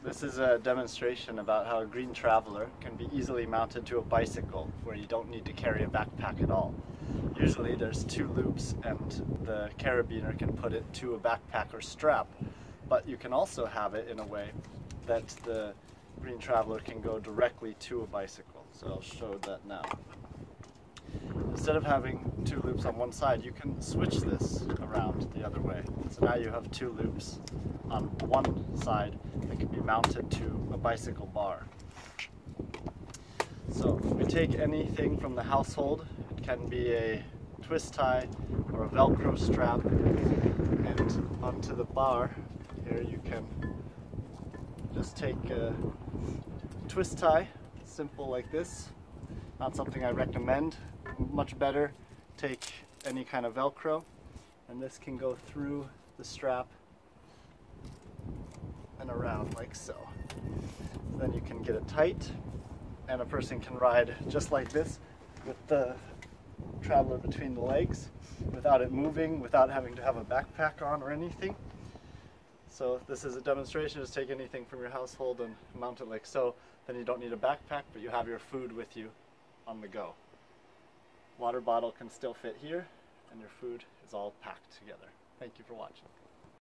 This is a demonstration about how a GreenTraveler can be easily mounted to a bicycle where you don't need to carry a backpack at all. Usually there's two loops and the carabiner can put it to a backpack or strap, but you can also have it in a way that the GreenTraveler can go directly to a bicycle. So I'll show that now. Instead of having two loops on one side, you can switch this around the other way. So now you have two loops on one side that can be mounted to a bicycle bar. So we take anything from the household. It can be a twist tie or a velcro strap, and onto the bar here you can just take a twist tie, simple like this. Not something I recommend. Much better take any kind of velcro, and this can go through the strap and around like so. Then you can get it tight, and a person can ride just like this with the traveler between the legs without it moving, without having to have a backpack on or anything. So this is a demonstration. Just take anything from your household and mount it like so. Then you don't need a backpack, but you have your food with you on the go. Water bottle can still fit here, and your food is all packed together. Thank you for watching.